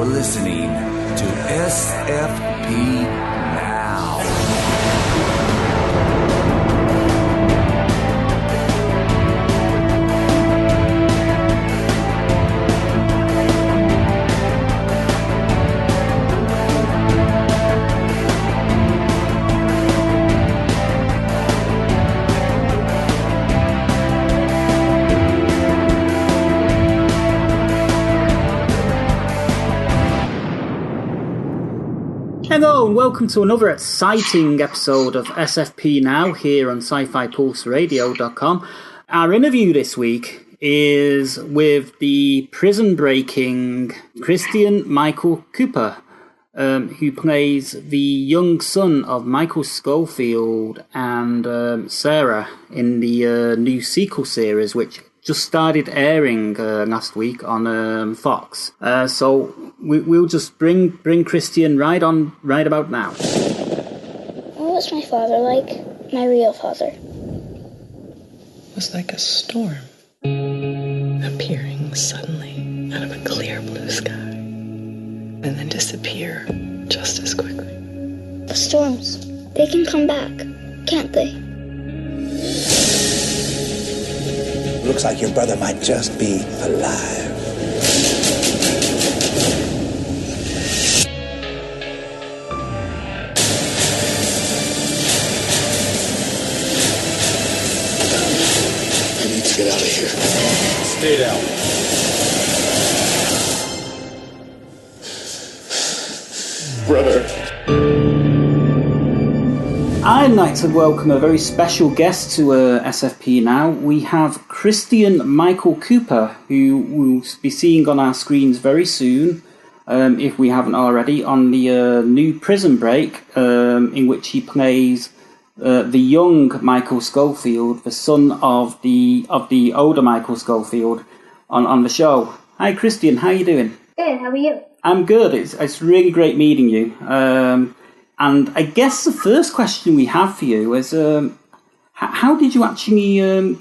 listening to SFP-NOW. Hello and welcome to another exciting episode of SFP Now here on sci-fi-pulse-radio.com. Our interview this week is with the prison-breaking Christian Michael Cooper, who plays the young son of Michael Schofield and Sarah in the new sequel series, which just started airing last week on Fox. So we'll just bring Christian right about now. What was my father like? My real father. It was like a storm appearing suddenly out of a clear blue sky and then disappear just as quickly. The storms, they can come back, can't they? Looks like your brother might just be alive. I need to get out of here. Stay down. Brother. I'd like to welcome a very special guest to SFP Now. We have Christian Michael Cooper, who we'll be seeing on our screens very soon, if we haven't already, on the new Prison Break, in which he plays the young Michael Schofield, the son of the older Michael Schofield, on the show. Hi, Christian. How you doing? Good, how are you? I'm good. It's really great meeting you. And I guess the first question we have for you is, how did you actually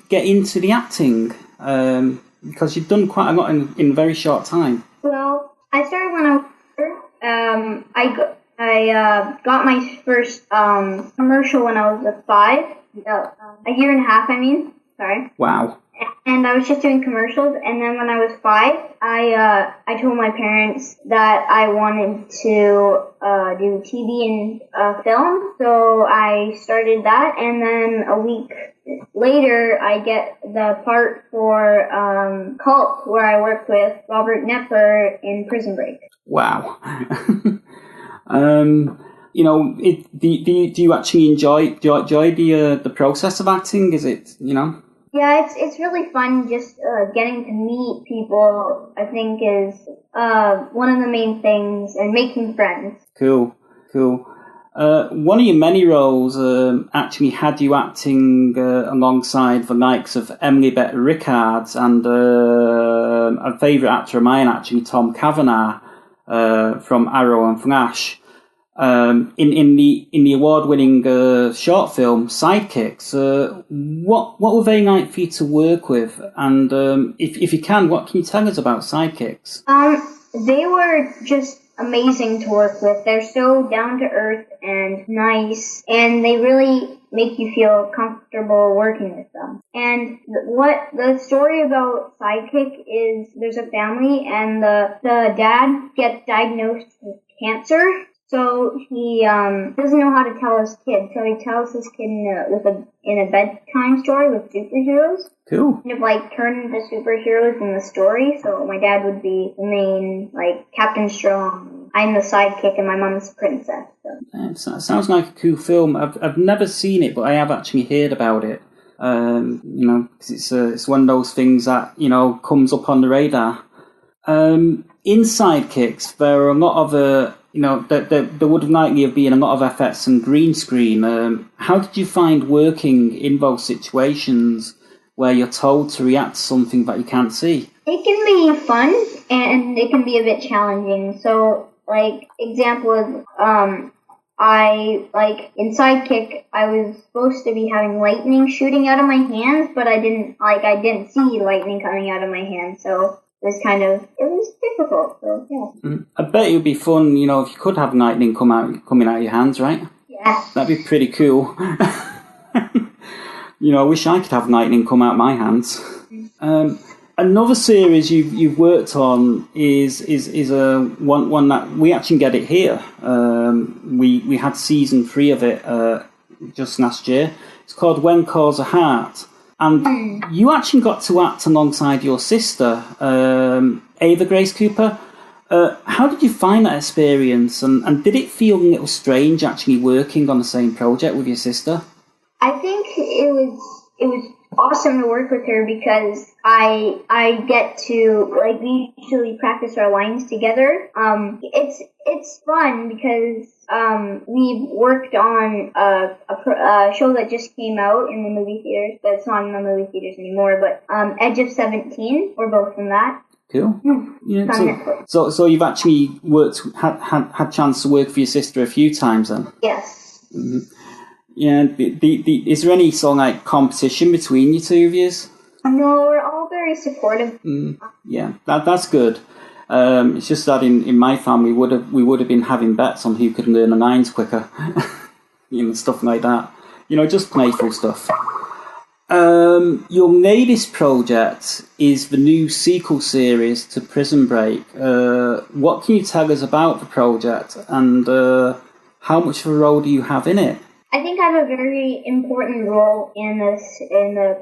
get into the acting? Because you've done quite a lot in a very short time. Well, I started when I was I got my first commercial when I was 5, a year and a half, sorry. Wow. And I was just doing commercials, and then when I was 5, I told my parents that I wanted to do TV and film, so I started that, and then a week later I get the part for Cult, where I work with Robert Knepper in Prison Break. Wow. You know, do you actually enjoy the process of acting? Is it, you know? Yeah, it's really fun just getting to meet people, I think, is one of the main things, and making friends. Cool. One of your many roles actually had you acting alongside the likes of Emily Bett Rickards and a favourite actor of mine, actually, Tom Kavanagh from Arrow and Flash. In the award-winning short film Sidekicks, what were they like for you to work with? And if you can, what can you tell us about Sidekicks? They were just amazing to work with. They're so down to earth and nice, and they really make you feel comfortable working with them. And what the story about Sidekick is, there's a family, and the dad gets diagnosed with cancer. So he doesn't know how to tell his kid, so he tells his kid in a bedtime story with superheroes. Cool. Kind of like turn into superheroes in the story. So my dad would be the main, like Captain Strong. I'm the sidekick, and my mom's the princess. So. That sounds like a cool film. I've never seen it, but I have actually heard about it. You know, 'cause it's one of those things that, you know, comes up on the radar. In Sidekicks, there are a lot of you know, there would likely have been a lot of effects and green screen. How did you find working in those situations where you're told to react to something that you can't see? It can be fun, and it can be a bit challenging. So, like, example is, in Sidekick, I was supposed to be having lightning shooting out of my hands, but I didn't see lightning coming out of my hands. So it was difficult. So yeah. I bet it would be fun, if you could have lightning coming out of your hands, right? Yeah. That'd be pretty cool. I wish I could have lightning come out my hands. Another series you've worked on is a one that we actually get it here. We had season 3 of it just last year. It's called When Calls a Heart, and you actually got to act alongside your sister, Ava Grace Cooper. How did you find that experience, and did it feel a little strange actually working on the same project with your sister? I think it was awesome to work with her because I get to, we usually practice our lines together. It's fun because we worked on a show that just came out in the movie theaters, but it's not in the movie theaters anymore, but Edge of 17, we're both in that. Cool. Yeah, so you've actually had chance to work for your sister a few times then? Yes. Mm-hmm. Yeah. Is there any sort of competition between you two of yous? No, we're all very supportive. Yeah, that's good. It's just that in my family we would have been having bets on who could learn the lines quicker, stuff like that. Just playful stuff. Your latest project is the new sequel series to Prison Break. What can you tell us about the project, and how much of a role do you have in it? I think I have a very important role in the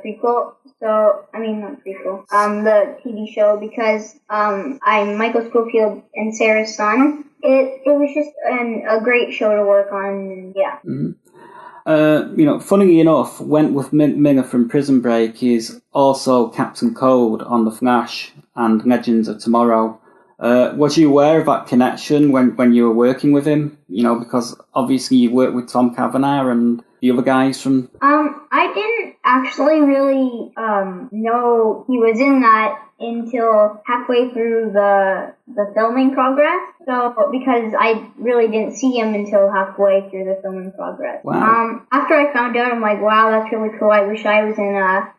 prequel. So, not prequel, the TV show, because I'm Michael Scofield and Sarah's son. It was just a great show to work on, and yeah. Mm-hmm. Funnily enough, Wentworth Miller from Prison Break is also Captain Cold on The Flash and Legends of Tomorrow. Was you aware of that connection when you were working with him? Because obviously you worked with Tom Kavanagh and the other guys from... I didn't actually really know he was in that until halfway through the filming progress. So, because I really didn't see him until halfway through the filming progress. Wow. After I found out, I'm like, wow, that's really cool. I wish I was in a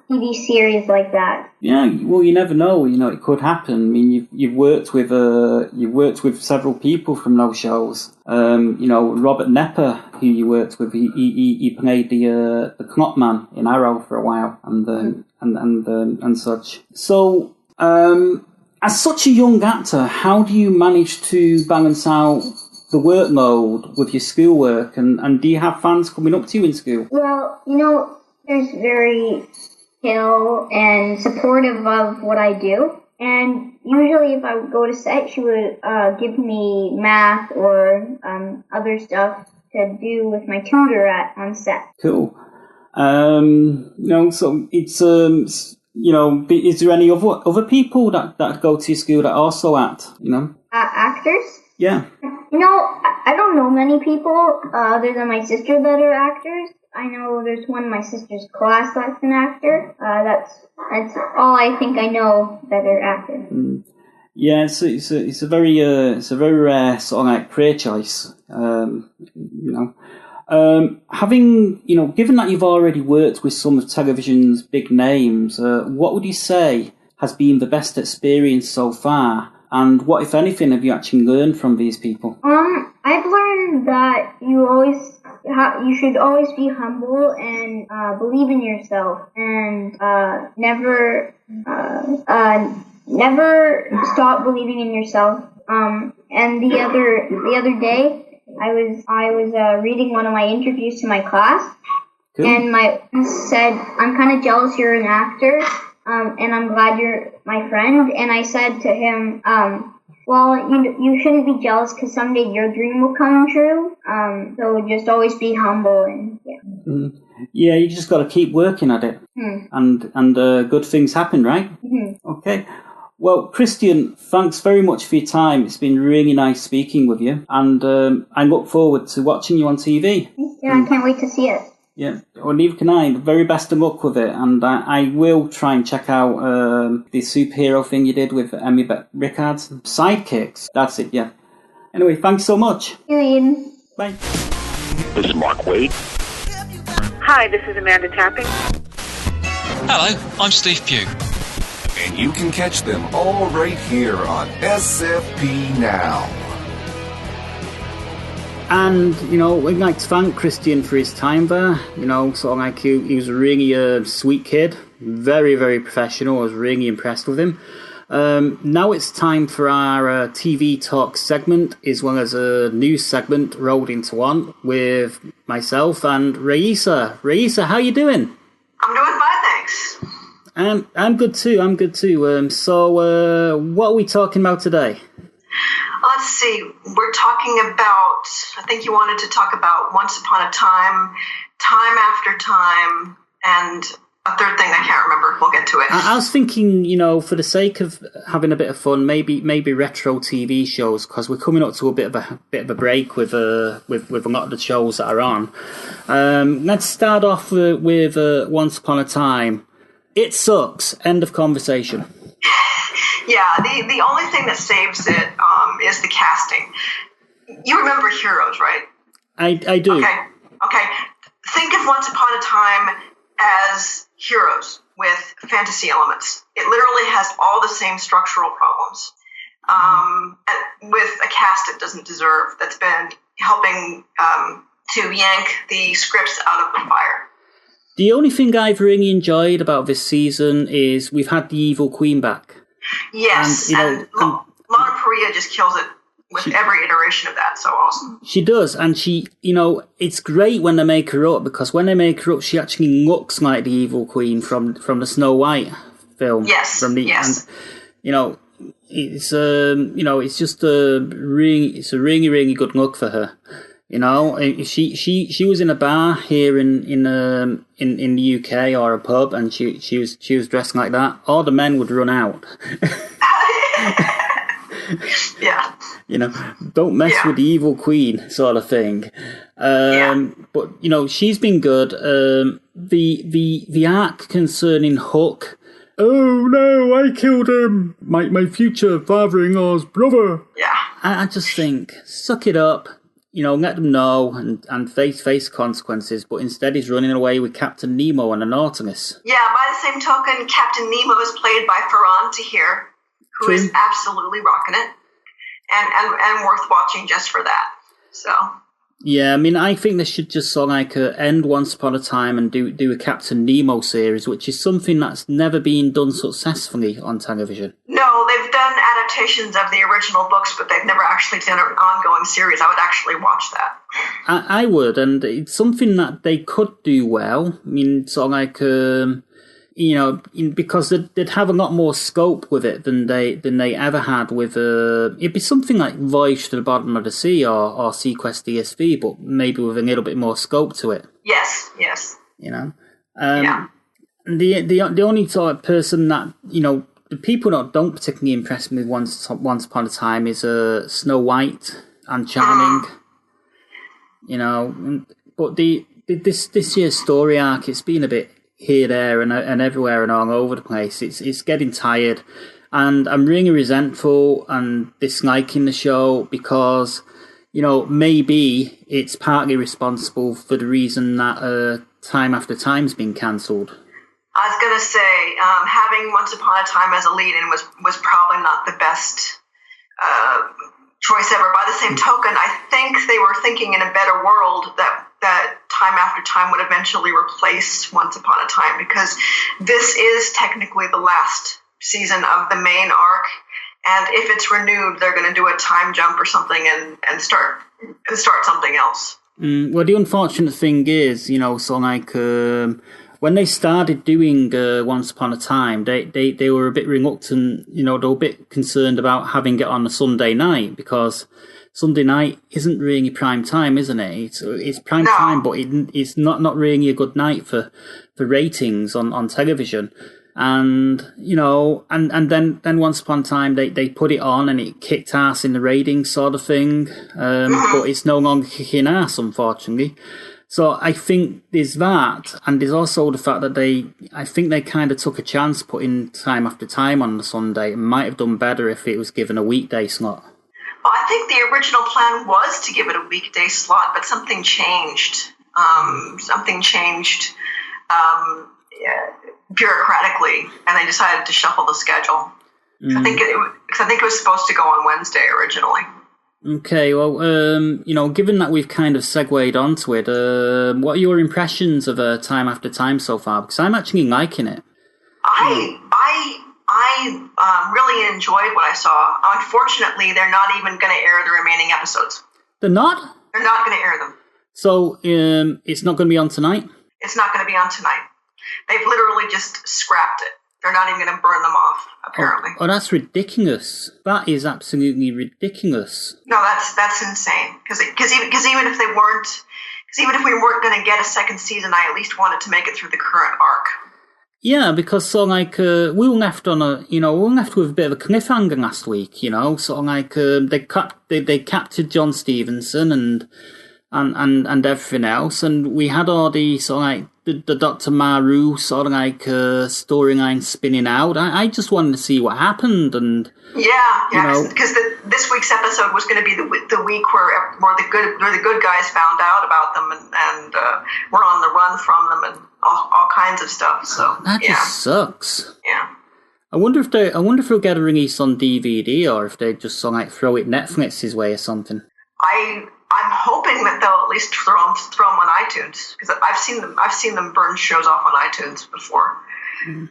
TV series like that. Yeah, well, you never know. It could happen. You've worked with several people from those shows. Robert Nepper, who you worked with, he played the Knotman in Arrow for a while, and such. So, as such a young actor, how do you manage to balance out the workload with your schoolwork, and do you have fans coming up to you in school? Well, there's very chill and supportive of what I do. And usually if I would go to set, she would give me math or other stuff to do with my tutor on set. Cool. So it's is there any other people that go to your school that also act? Actors? Yeah. I don't know many people other than my sister that are actors. I know there's one in my sister's class that's an actor. That's all I think I know that are actors. Yeah, it's a very rare sort of career choice. Having given that you've already worked with some of television's big names, what would you say has been the best experience so far? And what, if anything, have you actually learned from these people? I've learned that you should always be humble and believe in yourself, and never stop believing in yourself. And the other day, I was reading one of my interviews to my class. Cool. And my friend said, "I'm kind of jealous you're an actor, and I'm glad you're my friend." And I said to him, well, you shouldn't be jealous because someday your dream will come true. So just always be humble and yeah. Yeah, you just got to keep working at it, and good things happen, right? Mm-hmm. Okay. Well, Christian, thanks very much for your time. It's been really nice speaking with you, and I look forward to watching you on TV. Yeah, I can't wait to see it. Yeah, well, neither can I. Very best of luck with it, and I will try and check out the superhero thing you did with Emmy Rickards. Sidekicks, that's it, yeah. Anyway, thanks so much. Ian. Bye. This is Mark Wade. Hi, this is Amanda Tapping. Hello, I'm Steve Pugh. And you can catch them all right here on SFP Now. And, we'd like to thank Christian for his time there. Sort of like he was a really sweet kid. Very, very professional. I was really impressed with him. Now it's time for our TV talk segment, as well as a news segment rolled into one with myself and Raissa. Raissa, how you doing? I'm doing fine, thanks. I'm good too. So what are we talking about today? Let's see. We're talking about, I think you wanted to talk about Once Upon a Time, Time After Time, and a third thing I can't remember. We'll get to it. I was thinking, for the sake of having a bit of fun, maybe retro TV shows, because we're coming up to a bit of a break with a lot of the shows that are on. Let's start off with Once Upon a Time. It sucks. End of conversation. Yeah, the only thing that saves it is the casting. You remember Heroes, right? I do. Okay. Think of Once Upon a Time as Heroes with fantasy elements. It literally has all the same structural problems. With a cast it doesn't deserve, that's been helping to yank the scripts out of the fire. The only thing I've really enjoyed about this season is we've had the Evil Queen back. Yes, and Lana Parrilla just kills it with every iteration of that. So awesome. She does, and she, it's great when they make her up, because when they make her up, she actually looks like the Evil Queen from the Snow White film. Yes, yes. And, it's just a really good look for her. She was in a bar here in the UK, or a pub, and she was dressed like that. All the men would run out. Yeah. Don't mess with the Evil Queen, sort of thing. But she's been good. The arc concerning Hook. Oh no, I killed him. My future father-in-law's brother. Yeah. I just think, suck it up. Let them know and face consequences, but instead he's running away with Captain Nemo and the Nautilus. Yeah, by the same token, Captain Nemo is played by Ferran Tahir, who is absolutely rocking it, and worth watching just for that. So. Yeah, I think they should just end Once Upon a Time and do a Captain Nemo series, which is something that's never been done successfully on television. No, they've done adaptations of the original books, but they've never actually done an ongoing series. I would actually watch that. I would, and it's something that they could do well. Because they'd have a lot more scope with it than they ever had with it'd be something like Voyage to the Bottom of the Sea or Sequest DSV, but maybe with a little bit more scope to it. Yes. Yeah. The only sort of person that the people that don't particularly impress me Once Upon a Time is Snow White and Charming. But this year's story arc, it's been a bit here, there, and everywhere and all over the place. It's getting tired, and I'm really resentful and disliking the show because, maybe it's partly responsible for the reason that Time After Time's been cancelled. I was going to say, having Once Upon a Time as a lead-in was probably not the best choice ever. By the same token, I think they were thinking in a better world that Time After Time would eventually replace Once Upon a Time, because this is technically the last season of the main arc, and if it's renewed, they're going to do a time jump or something and start something else. Well, the unfortunate thing is, when they started doing Once Upon a Time, they were a bit reluctant. They were a bit concerned about having it on a Sunday night, because Sunday night isn't really prime time, isn't it? It's prime time, but it's not really a good night for ratings on television. And and then Once Upon a Time they put it on and it kicked ass in the ratings, sort of thing. But it's no longer kicking ass, unfortunately. So I think there's that, and there's also the fact that I think they kind of took a chance putting Time After Time on the Sunday. It might have done better if it was given a weekday slot. Well, I think the original plan was to give it a weekday slot, but something changed. bureaucratically, and they decided to shuffle the schedule. I think it was supposed to go on Wednesday originally. Okay, well, given that we've kind of segued onto it, what are your impressions of Time After Time so far? Because I'm actually liking it. I really enjoyed what I saw. Unfortunately, they're not even going to air the remaining episodes. They're not? They're not going to air them. So, it's not going to be on tonight? It's not going to be on tonight. They've literally just scrapped it. They're not even going to burn them off, apparently. Oh, that's ridiculous. That is absolutely ridiculous. No, that's insane. Because even if we weren't going to get a second season, I at least wanted to make it through the current arc. Yeah, because we were left on with a bit of a cliffhanger last week. They captured John Stevenson and everything else, and we had all the the Dr. Maru storyline spinning out. I just wanted to see what happened, and because this week's episode was going to be the week where the good guys found out about them and were on the run from them and all kinds of stuff. So that just sucks. Yeah. I wonder if they'll get a release on DVD or if they just throw it Netflix's way or something. I'm hoping that they'll at least throw them on iTunes, because I've seen them burn shows off on iTunes before. Mm.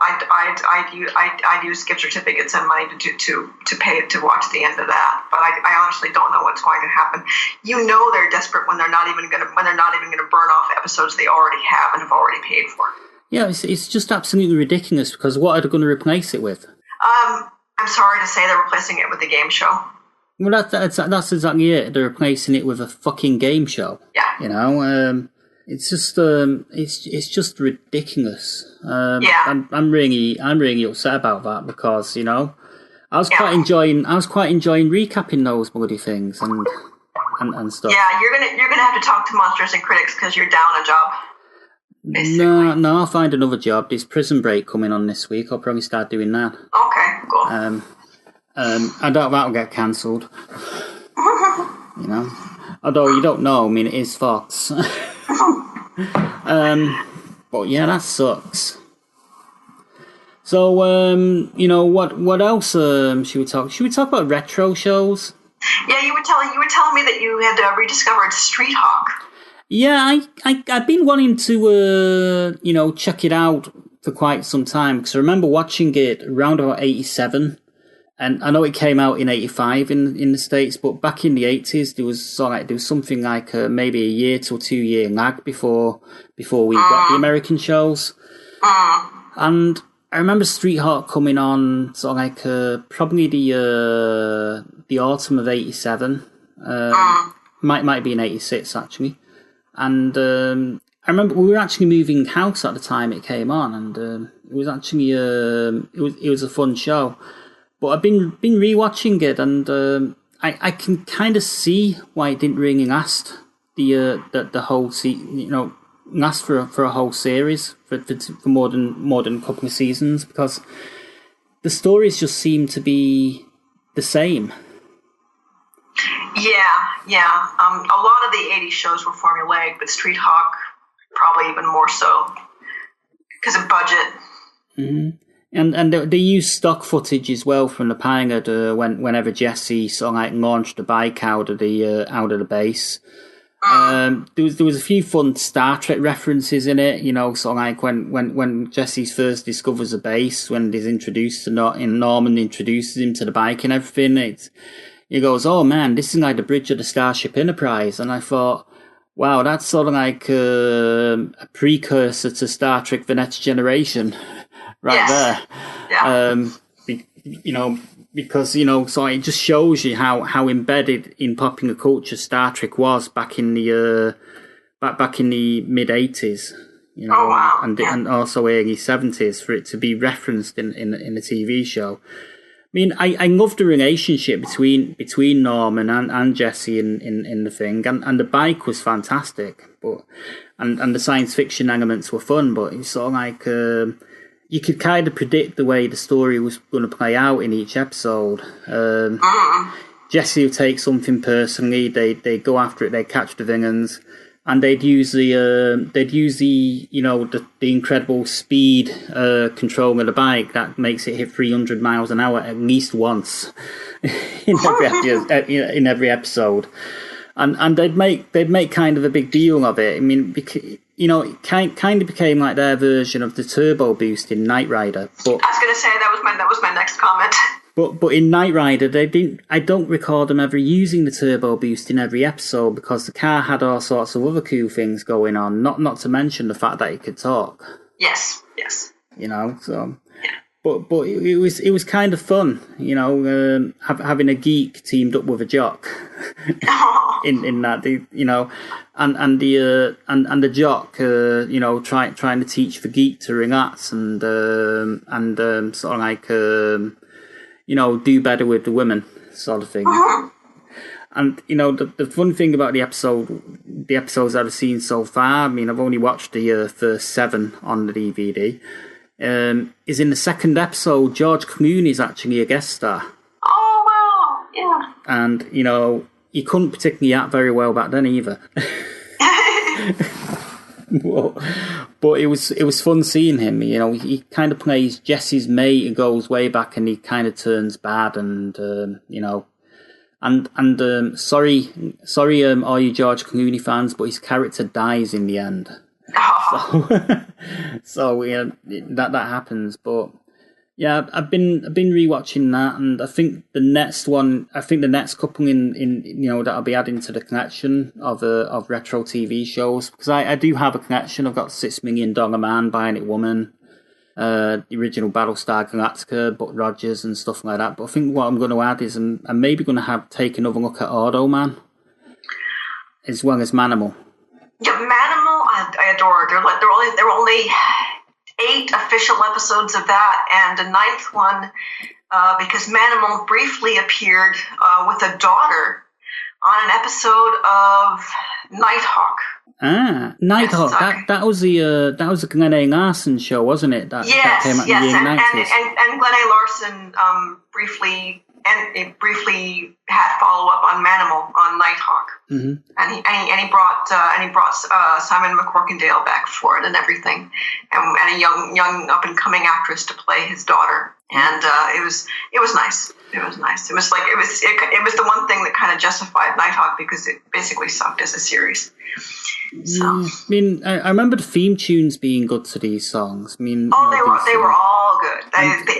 I'd use gift certificates and money to pay to watch the end of that, but I honestly don't know what's going to happen. They're desperate when they're not even going to burn off episodes they already have and have already paid for. Yeah, it's just absolutely ridiculous, because what are they going to replace it with? I'm sorry to say they're replacing it with a game show. Well, that's exactly it. They're replacing it with a fucking game show. Yeah. It's just just ridiculous. I'm really upset about that, because I was quite enjoying recapping those bloody things and stuff. Yeah, you're gonna have to talk to Monsters and Critics because you're down a job. Basically. No, I'll find another job. There's Prison Break coming on this week. I'll probably start doing that. Okay, cool. I doubt that'll get cancelled. Although you don't know, it is Fox. But yeah, that sucks. So, what else should we talk? Should we talk about retro shows? Yeah, you were telling me that you had rediscovered Street Hawk. Yeah, I've been wanting to check it out for quite some time, because I remember watching it around about 1987. And I know it came out in 1985 in the States, but back in the 1980s, there was something like maybe a year to 2 year lag before we got the American shows. And I remember Street Hawk coming on probably the autumn of 1987. Might be in 1986 actually. And I remember we were actually moving house at the time it came on, and it was actually it was a fun show. But I've been rewatching it, and I can kind of see why it didn't really last the whole last for a whole series for more than a couple of seasons, because the stories just seem to be the same. Yeah. A lot of the 80s shows were formulaic, but Street Hawk probably even more so because of budget. Mm-hmm. And they use stock footage as well from the pilot whenever Jesse launched the bike out of the base. There was a few fun Star Trek references in it, when Jesse first discovers a base, when he's introduced to Norman introduces him to the bike and everything. He goes, "Oh man, this is like the bridge of the Starship Enterprise," and I thought, wow, that's a precursor to Star Trek: The Next Generation. Right there, yeah. Because so it just shows you how embedded in popular culture Star Trek was back in the mid 80s, oh, wow. and also early 70s for it to be referenced in the TV show. I love the relationship between Norman and Jesse in the thing, and the bike was fantastic, but and the science fiction elements were fun, but it's you could kind of predict the way the story was going to play out in each episode. Jesse will take something personally. They go after it. They catch the villains. And they'd use the the incredible speed control of the bike that makes it hit 300 miles an hour at least once in every episode, and they'd make kind of a big deal of it. I mean, it kind of became like their version of the turbo boost in Knight Rider. But I was going to say that was my next comment. But in Knight Rider, I don't recall them ever using the turbo boost in every episode because the car had all sorts of other cool things going on. Not to mention the fact that it could talk. Yes. So. But it was kind of fun, having a geek teamed up with a jock. in that, and the jock, trying to teach the geek to ring hats and sort of like. Do better with the women, sort of thing. And the fun thing about the episodes I've seen so far. I mean, I've only watched the first 7 on the DVD. Is in the second episode, George Clooney is actually a guest star. Oh wow, yeah. And he couldn't particularly act very well back then either. But it was fun seeing him. He kind of plays Jesse's mate and goes way back, and he kind of turns bad, and sorry, all you George Clooney fans, but his character dies in the end. So that happens. But yeah, I've been rewatching that, and I think the next couple in that I'll be adding to the collection of retro TV shows, because I do have a collection. I've got $6 Million Man, Bionic Woman, the original Battlestar Galactica, Buck Rogers and stuff like that. But I think what I'm going to add is I'm maybe going to take another look at Automan as well as Manimal. Yeah, Manimal, I adore. There were only 8 official episodes of that, and a 9th one because Manimal briefly appeared with a daughter on an episode of Nighthawk. Nighthawk. That was the Glenn A. Larson show, wasn't it? That came out in the 90s. And Glenn A. Larson briefly had follow up on Manimal on Nighthawk, and he brought Simon McCorkindale back for it and everything, and a young up and coming actress to play his daughter, and it was nice. It was nice. It was the one thing that kind of justified Nighthawk, because it basically sucked as a series. So I mean, I remember the theme tunes being good to these songs. I mean, they were all good. The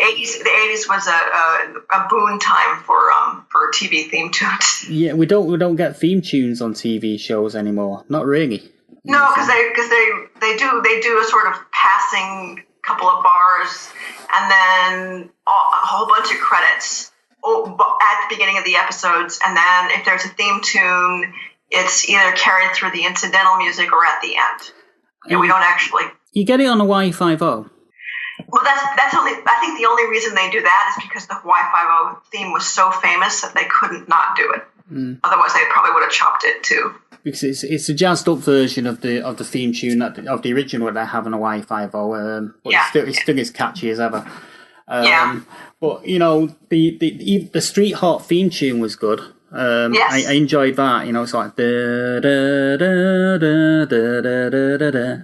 80s was a boon time for TV theme tunes. Yeah, we don't get theme tunes on TV shows anymore. Not really. No, because they do a sort of passing couple of bars and then a whole bunch of credits at the beginning of the episodes, and then if there's a theme tune, it's either carried through the incidental music or at the end. And we don't actually. You get it on a Y50. Well, that's only. I think the only reason they do that is because the Y50 theme was so famous that they couldn't not do it. Otherwise, they probably would have chopped it too. Because it's a jazzed up version of the theme tune of the original that they have on a Y50. But it's still as catchy as ever. But the Street Hawk theme tune was good. Yes. I enjoyed that. It's like da da da da da da da da.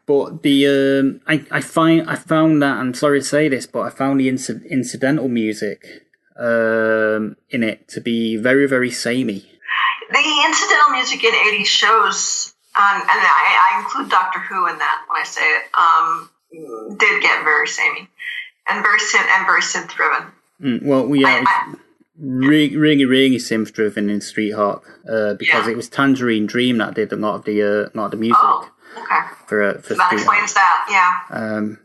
But the I found that, I'm sorry to say this, but I found the incidental music in it to be very, very samey. The incidental music in 80s shows, and I include Doctor Who in that when I say it, did get very samey and very synth driven. Well, really synth driven in Street Hawk because it was Tangerine Dream that did a lot of the music. Oh, okay. For that explains that. Yeah.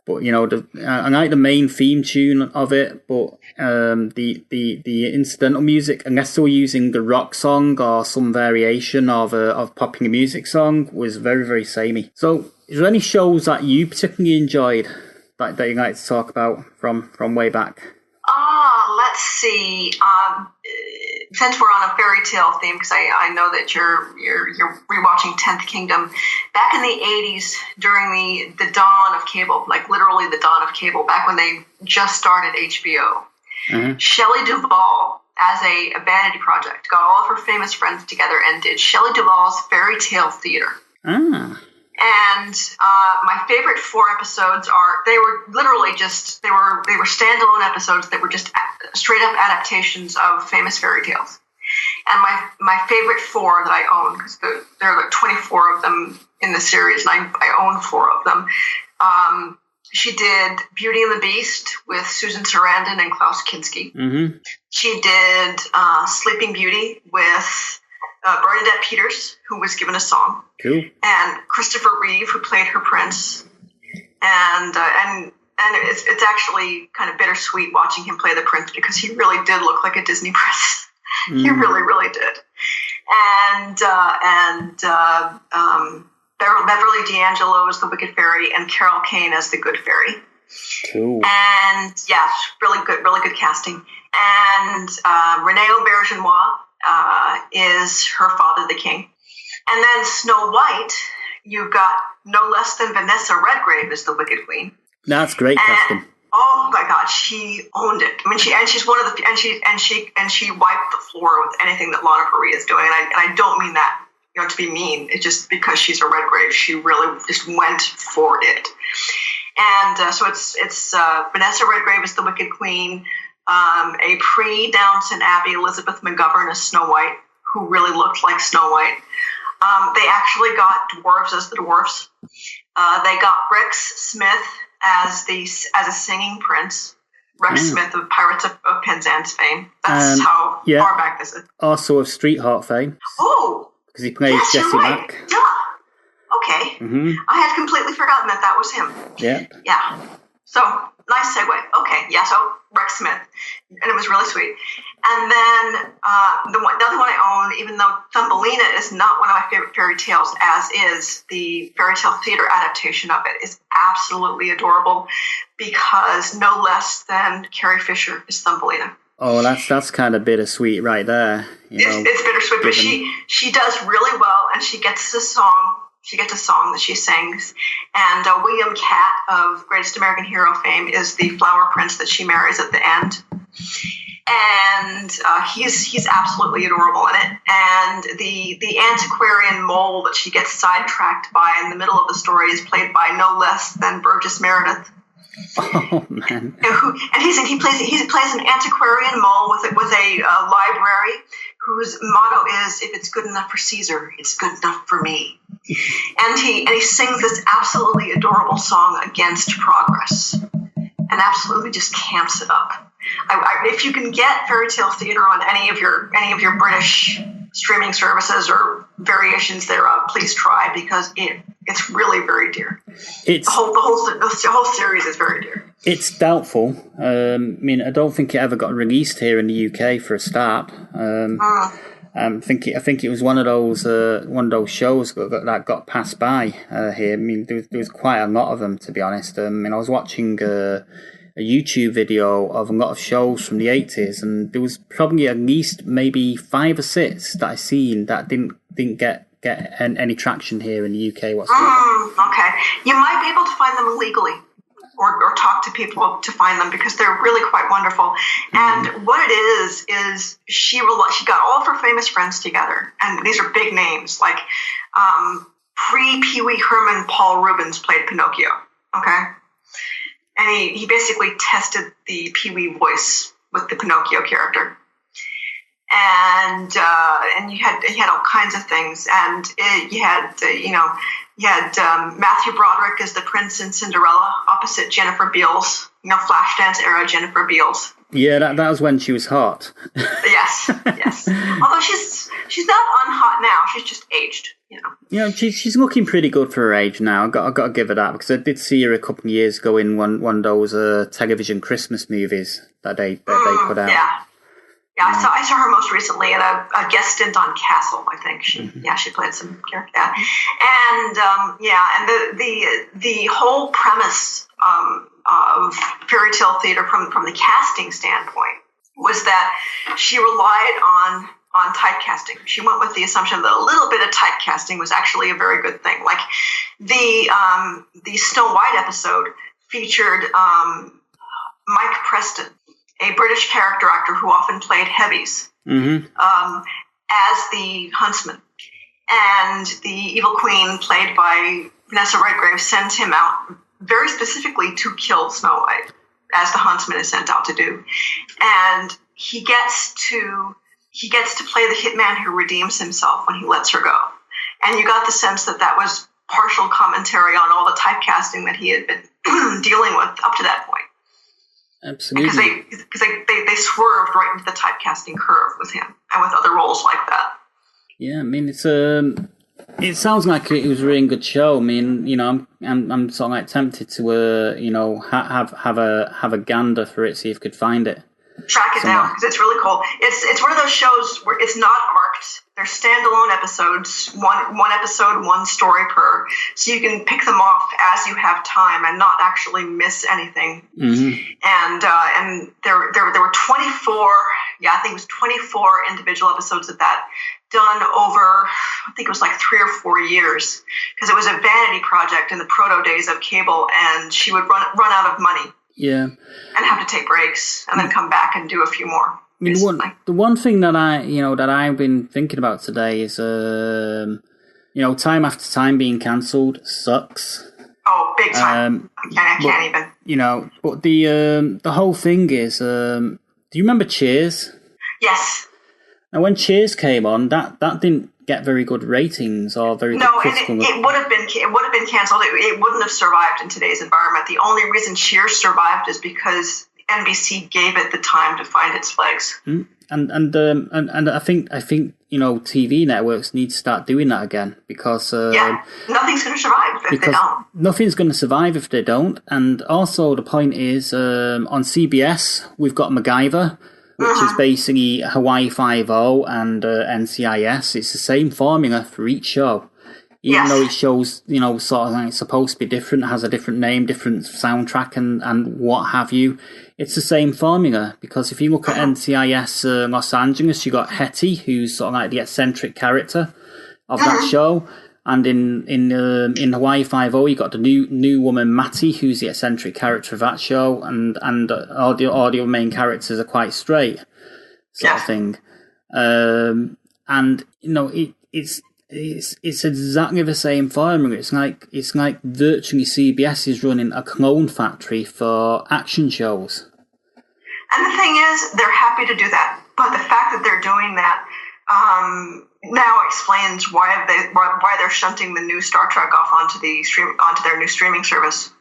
But I like the main theme tune of it, but the incidental music, unless they were using the rock song or some variation of popping a music song, was very, very samey. So, is there any shows that you particularly enjoyed that you like to talk about from way back? Let's see. Since we're on a fairy tale theme, because I know that you're rewatching 10th Kingdom. Back in the 80s, during the dawn of cable, like literally the dawn of cable, back when they just started HBO, Shelley Duvall as a vanity project, got all of her famous friends together and did Shelley Duvall's fairy tale theater. Ah. And my favorite 4 episodes they were literally just, they were standalone episodes that were just straight up adaptations of famous fairy tales. And my favorite 4 that I own, because there are like 24 of them in the series, and I own 4 of them. She did Beauty and the Beast with Susan Sarandon and Klaus Kinski. Mm-hmm. She did Sleeping Beauty with Bernadette Peters, who was given a song. Cool. And Christopher Reeve, who played her prince. And it's actually kind of bittersweet watching him play the prince, because he really did look like a Disney prince. He really, really did. And Beverly D'Angelo as the Wicked Fairy, and Carol Kane as the Good Fairy. Cool. And yeah, really good casting. And Renee Aubergenois is her father, the king. And then Snow White, you've got no less than Vanessa Redgrave as the Wicked Queen. That's great casting. Oh my God, she owned it. I mean, she's one of the she wiped the floor with anything that Lana Marie is doing, and I don't mean that to be mean. It's just because she's a Redgrave, she really just went for it. And so it's Vanessa Redgrave as the Wicked Queen, a pre-Downton Abbey Elizabeth McGovern as Snow White, who really looked like Snow White. They actually got dwarves as the dwarves. They got Rex Smith as a singing prince. Rex Smith of Pirates of Penzance fame. That's how far back this is. Also of Streetheart fame. Oh! Because he plays Jesse Mack. Yeah. Okay. Mm-hmm. I had completely forgotten that was him. Yeah. Yeah. So, nice segue. Okay. Yeah, so Rex Smith. And it was really sweet. And then the other one I own, even though Thumbelina is not one of my favorite fairy tales, as is the fairy tale theater adaptation of it, is absolutely adorable, because no less than Carrie Fisher is Thumbelina. Oh, that's kind of bittersweet right there. It's bittersweet, but she does really well, and she gets a song. She gets a song that she sings, and William Catt of Greatest American Hero fame is the flower prince that she marries at the end, and he's absolutely adorable in it. And the antiquarian mole that she gets sidetracked by in the middle of the story is played by no less than Burgess Meredith. Oh man! And he plays an antiquarian mole with a library whose motto is, "If it's good enough for Caesar, it's good enough for me." And he sings this absolutely adorable song against progress, and absolutely just camps it up. If you can get fairy tale theater on any of your British streaming services or variations thereof, please try, because it's really very dear. The whole series is very dear. It's doubtful. I mean, I don't think it ever got released here in the UK for a start. I think it was one of those shows that got passed by here. I mean, there was quite a lot of them, to be honest. I was watching a YouTube video of a lot of shows from the 80s, and there was probably at least maybe 5 or 6 that I seen that didn't get any traction here in the UK whatsoever. Okay, you might be able to find them illegally, or talk to people to find them, because they're really quite wonderful. And what it is she got all of her famous friends together, and these are big names, like pre-Pee Wee Herman Paul Rubens played Pinocchio. Okay. And he basically tested the Pee-wee voice with the Pinocchio character, and you had all kinds of things, and you had Matthew Broderick as the prince in Cinderella opposite Jennifer Beals, Flashdance era Jennifer Beals. Yeah, that was when she was hot. Yes. Although she's not unhot now, she's just aged. She's looking pretty good for her age now. I got to give her that, because I did see her a couple of years ago in one of those television Christmas movies that they put out. Yeah. I saw her most recently in a guest stint on Castle. I think she played some character. Yeah. And the whole premise of fairy tale theater from the casting standpoint was that she relied on typecasting. She went with the assumption that a little bit of typecasting was actually a very good thing. Like the Snow White episode featured Mike Preston, a British character actor who often played heavies, as the huntsman. And the evil queen, played by Vanessa Redgrave, sends him out very specifically to kill Snow White, as the huntsman is sent out to do. And he gets to play the hitman who redeems himself when he lets her go. And you got the sense that that was partial commentary on all the typecasting that he had been dealing with up to that point. Absolutely. Because they swerved right into the typecasting curve with him and with other roles like that. Yeah, I mean, it sounds like it was a really good show. I mean, you know, I'm sort of like tempted to you know, have a gander for it, see if I could find it. Track it down, because it's really cool. It's one of those shows where it's not arced. They're standalone episodes, one episode, one story per, so you can pick them off as you have time and not actually miss anything. And there were 24, I think it was 24 individual episodes of that, done over, I think it was like 3 or 4 years, because it was a vanity project in the proto days of cable, and she would run out of money. Yeah. And have to take breaks and then come back and do a few more. I mean, the one thing that I've been thinking about today is, you know, Time After Time being cancelled sucks. Oh, big time. I can't even. You know, but the whole thing is, do you remember Cheers? Yes. Now, when Cheers came on, that didn't get very good ratings or very good critical. No, it would have been canceled. It wouldn't have survived in today's environment. The only reason Cheers survived is because NBC gave it the time to find its legs. And I think you know, TV networks need to start doing that again, because nothing's going to survive if they don't. Nothing's going to survive if they don't. And also the point is, on CBS we've got Mcgovern, which is basically Hawaii Five-0 and NCIS. It's the same formula for each show. Even though it shows, you know, sort of like it's supposed to be different, has a different name, different soundtrack and what have you, it's the same formula. Because if you look at NCIS Los Angeles, you got Hetty, who's sort of like the eccentric character of that show. And in Hawaii Five-0, you got the new woman Matty, who's the eccentric character of that show, and all the main characters are quite straight, sort of thing. And you know, it's exactly the same formula. It's like virtually CBS is running a clone factory for action shows. And the thing is, they're happy to do that, but the fact that they're doing that now explains why they're shunting the new Star Trek off onto their new streaming service,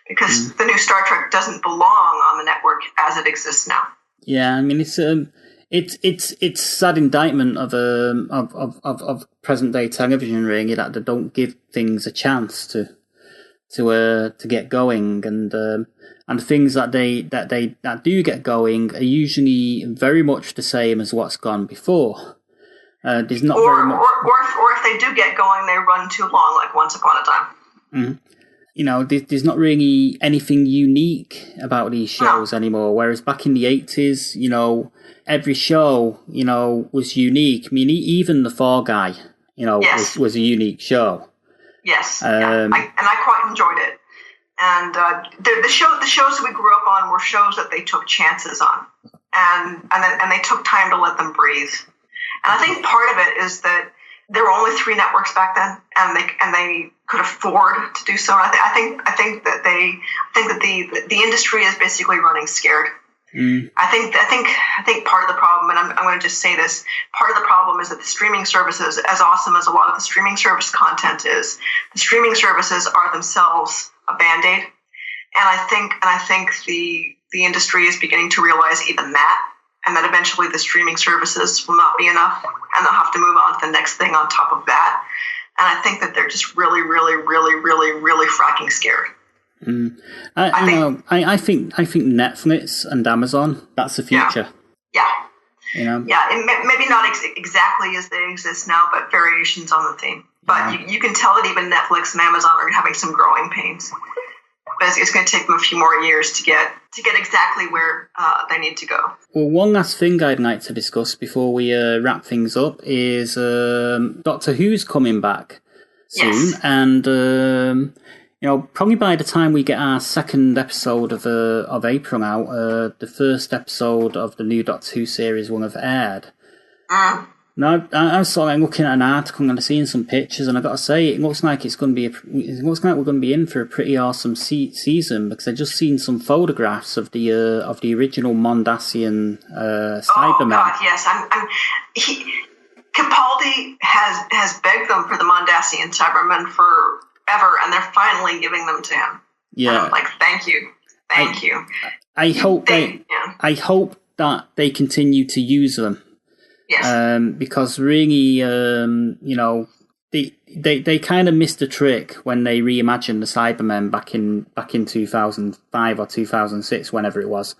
because the new Star Trek doesn't belong on the network as it exists now. Yeah, I mean it's sad indictment of present day television, really, that they don't give things a chance to get going, and things that do get going are usually very much the same as what's gone before. There's not very much, or if they do get going, they run too long, like Once Upon a Time. You know, there's not really anything unique about these shows anymore. Whereas back in the 80s, you know, every show, you know, was unique. I mean, even The Fall Guy, you know, was a unique show. Yes, and I quite enjoyed it. And the shows that we grew up on were shows that they took chances on, and they took time to let them breathe. And I think part of it is that there were only 3 networks back then, and they could afford to do so. And I think that the industry is basically running scared. I think part of the problem, and I'm going to just say this, part of the problem is that the streaming services, as awesome as a lot of the streaming service content is, the streaming services are themselves a Band-Aid. And I think the industry is beginning to realize even that. And that eventually the streaming services will not be enough, and they'll have to move on to the next thing on top of that. And I think that they're just really, really, really, really, really fracking scared. I think Netflix and Amazon, that's the future. Yeah. You know? Yeah, maybe not exactly as they exist now, but variations on the theme. But you can tell that even Netflix and Amazon are having some growing pains. But it's going to take them a few more years to get exactly where they need to go. Well, one last thing I'd like to discuss before we wrap things up is Doctor Who's coming back soon, and Probably by the time we get our second episode of April out, the first episode of the new Doctor Who series will have aired. Now, I was sort of looking at an article and seeing some pictures, and I got to say, it looks like we're going to be in for a pretty awesome season, because I just seen some photographs of the original Mondasian Cybermen. Oh God, yes, Capaldi has begged them for the Mondasian Cybermen forever, and they're finally giving them to him. Yeah, I'm like, thank you. I hope I hope that they continue to use them. Yes. Because really, they kind of missed a trick when they reimagined the Cybermen back in 2005 or 2006, whenever it was.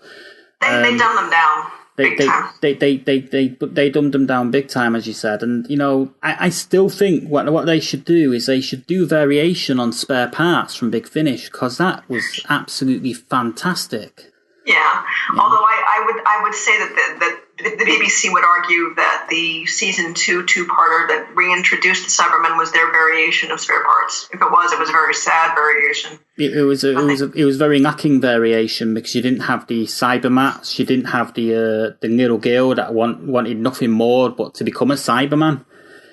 They dumbed them down. They dumbed them down big time, as you said, and I still think what they should do is they should do variation on spare parts from Big Finish, because that was absolutely fantastic. Yeah. Although I would say that the BBC would argue that the season 2 two-parter that reintroduced the Cybermen was their variation of spare parts. If it was a very sad variation. It was very lacking variation, because you didn't have the Cybermats, you didn't have the little girl that wanted nothing more but to become a Cyberman.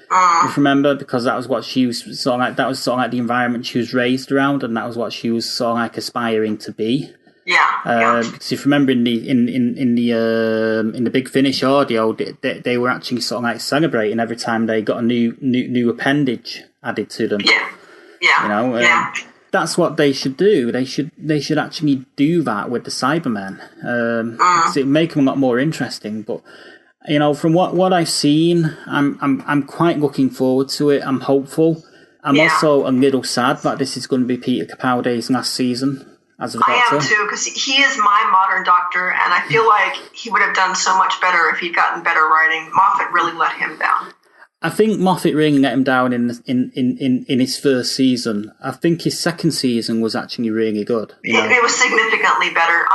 If you remember, because that was what she was sort of like. That was sort of like the environment she was raised around, and that was what she was sort of like aspiring to be. Yeah. Because if you remember in the Big Finish audio, they were actually sort of like celebrating every time they got a new appendage added to them. Yeah. That's what they should do. They should actually do that with the Cybermen. So it make them a lot more interesting. But from what I've seen, I'm quite looking forward to it. I'm hopeful. I'm also a little sad that this is going to be Peter Capaldi's last season as a Doctor. I am too, because he is my modern Doctor, and I feel like he would have done so much better if he'd gotten better writing. Moffat really let him down. I think Moffat really let him down in his first season. I think his second season was actually really good. It was significantly better.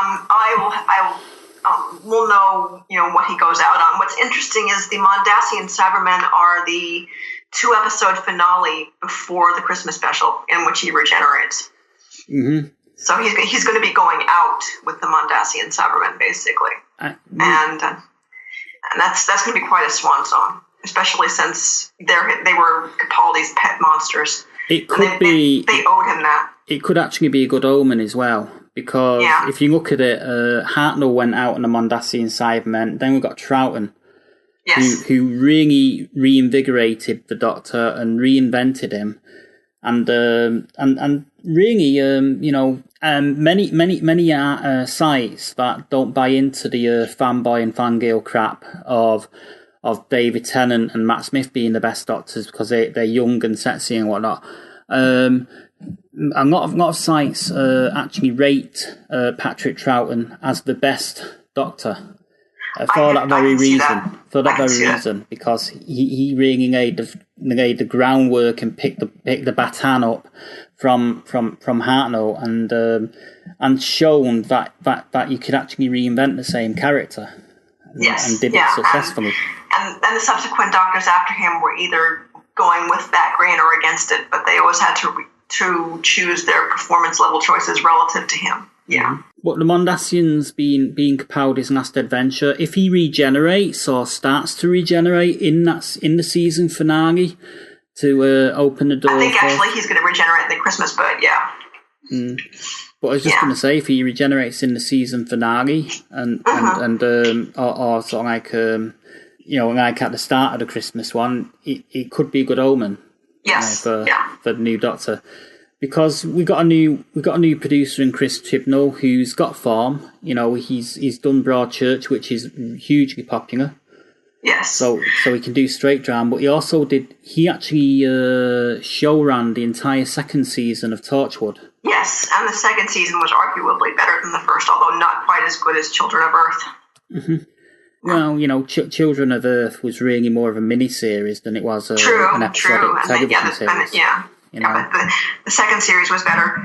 We'll know what he goes out on. What's interesting is the Mondasian Cybermen are the 2-episode finale before the Christmas special, in which he regenerates. Mm-hmm. So he's going to be going out with the Mondasian Cybermen, basically, and that's going to be quite a swan song, especially since they were Capaldi's pet monsters. It could be they owed him that. It could actually be a good omen as well, because if you look at it, Hartnell went out on the Mondasian Cybermen. Then we've got Troughton, who really reinvigorated the Doctor and reinvented him, and really, many sites that don't buy into the fanboy and fangirl crap of David Tennant and Matt Smith being the best Doctors because they're young and sexy and whatnot. A lot of sites actually rate Patrick Troughton as the best Doctor. For that very reason, because he really laid the groundwork and picked the baton up from Hartnell and shown that you could actually reinvent the same character. And did it successfully. And the subsequent Doctors after him were either going with that grain or against it, but they always had to choose their performance level choices relative to him. Yeah. But the Mondasians being Capaldi's last adventure, if he regenerates or starts to regenerate in the season finale to open the door. I think actually he's going to regenerate in the Christmas bird, yeah. But I was just going to say, if he regenerates in the season finale or sort of like like at the start of the Christmas one, it could be a good omen. Yes. For the new Doctor. Because we got a new producer in Chris Chibnall who's got form. He's done Broadchurch, which is hugely popular. Yes. So he can do straight drama, but he actually showran the entire second season of Torchwood. Yes, and the second season was arguably better than the first, although not quite as good as Children of Earth. Mm-hmm. Well, Children of Earth was really more of a mini-series than it was an episodic television series. But the second series was better.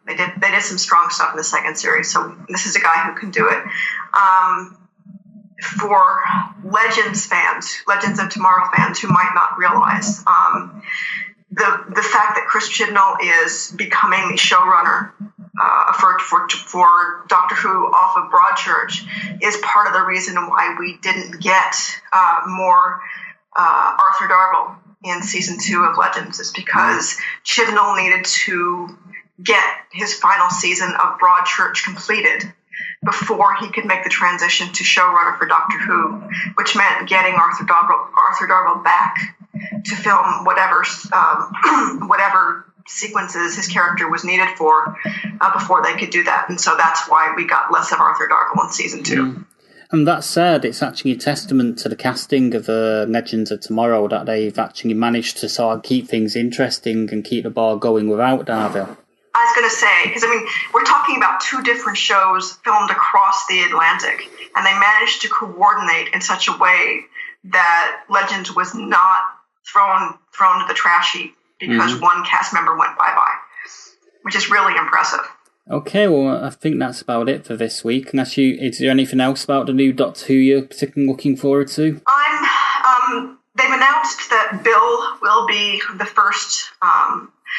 They did some strong stuff in the second series, so this is a guy who can do it. For Legends of Tomorrow fans who might not realize, the fact that Chris Chibnall is becoming the showrunner for Doctor Who off of Broadchurch is part of the reason why we didn't get more Arthur Darvill in season 2 of Legends, is because Chibnall needed to get his final season of Broadchurch completed before he could make the transition to showrunner for Doctor Who, which meant getting Arthur Darvill back to film whatever sequences his character was needed for before they could do that. And so that's why we got less of Arthur Darvill in season 2. And that said, it's actually a testament to the casting of Legends of Tomorrow that they've actually managed to sort of keep things interesting and keep the ball going without Darvill. I was going to say, because we're talking about 2 different shows filmed across the Atlantic, and they managed to coordinate in such a way that Legends was not thrown to the trash heap because one cast member went bye-bye, which is really impressive. Okay, well, I think that's about it for this week. Unless is there anything else about the new Doctor Who you're particularly looking forward to? They've announced that Bill will be the first.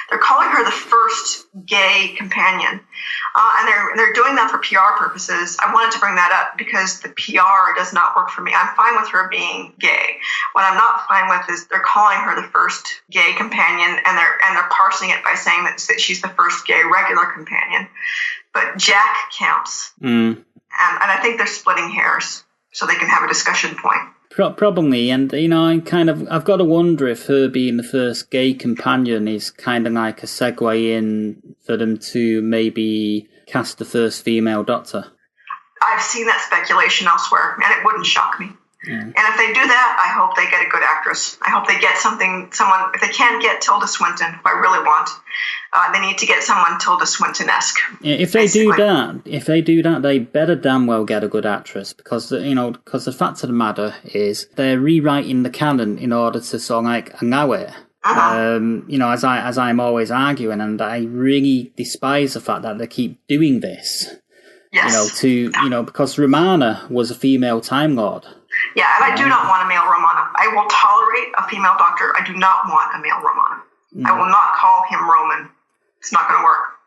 They're calling her the first gay companion, and they're doing that for PR purposes. I wanted to bring that up because the PR does not work for me. I'm fine with her being gay. What I'm not fine with is they're calling her the first gay companion, and they're parsing it by saying that she's the first gay regular companion. But Jack counts, and I think they're splitting hairs so they can have a discussion point. Probably, and I've got to wonder if her being the first gay companion is kind of like a segue in for them to maybe cast the first female Doctor. I've seen that speculation elsewhere, and it wouldn't shock me. Yeah. And if they do that, I hope they get a good actress. I hope they get someone, if they can't get Tilda Swinton, who I really want, they need to get someone Tilda Swinton-esque. Yeah, if they do that, they better damn well get a good actress, because the fact of the matter is they're rewriting the canon in order to sort of like allow it. As I'm always arguing, and I really despise the fact that they keep doing this. Yes. Because Romana was a female Time Lord. Yeah, and I do not want a male Romana. I will tolerate a female Doctor. I do not want a male Romana. I will not call him Roman. It's not going to work.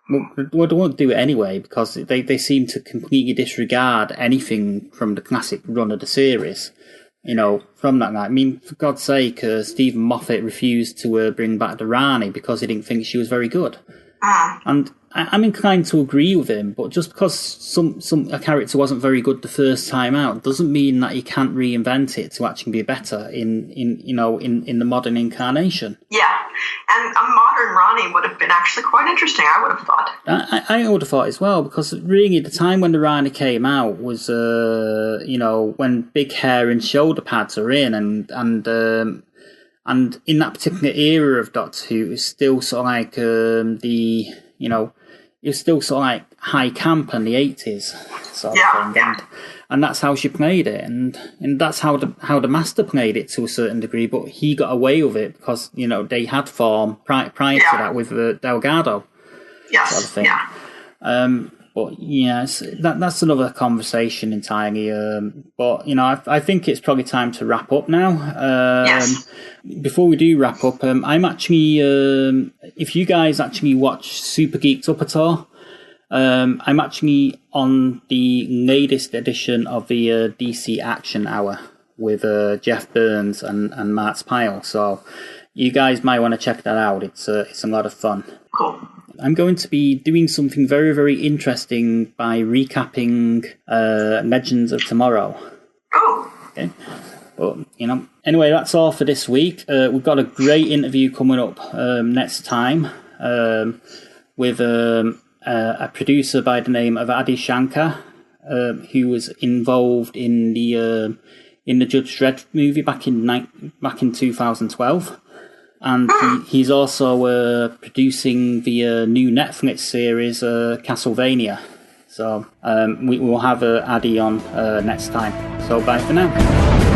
Well, they won't do it anyway, because they seem to completely disregard anything from the classic run of the series. From that night. I mean, for God's sake, Stephen Moffat refused to bring back the Rani because he didn't think she was very good. And I'm inclined to agree with him, but just because a character wasn't very good the first time out doesn't mean that he can't reinvent it to actually be better in the modern incarnation. Yeah, and a modern Rani would have been actually quite interesting, I would have thought. I would have thought as well, because really the time when the Rani came out was, when big hair and shoulder pads are in, and in that particular era of Doctor Who, it was still sort of like it was still sort of like high camp in the 80s sort of thing. And that's how she played it, and that's how the Master played it to a certain degree, but he got away with it because, they had form prior to that with Delgado. Yes, sort of thing. But that's another conversation entirely. But I think it's probably time to wrap up now. Yes. Before we do wrap up, I'm actually, if you guys actually watch Super Geeked Up at all, I'm actually on the latest edition of the DC Action Hour with Jeff Burns and Matt Pyle. So you guys might want to check that out. It's a lot of fun. Cool. I'm going to be doing something very, very interesting by recapping Legends of Tomorrow. Oh. Okay. But, anyway, that's all for this week. We've got a great interview coming up next time with a producer by the name of Adi Shankar, who was involved in the Judge Dredd movie back in 2012. And he's also producing the new Netflix series, Castlevania. So we will have Addy on next time. So bye for now.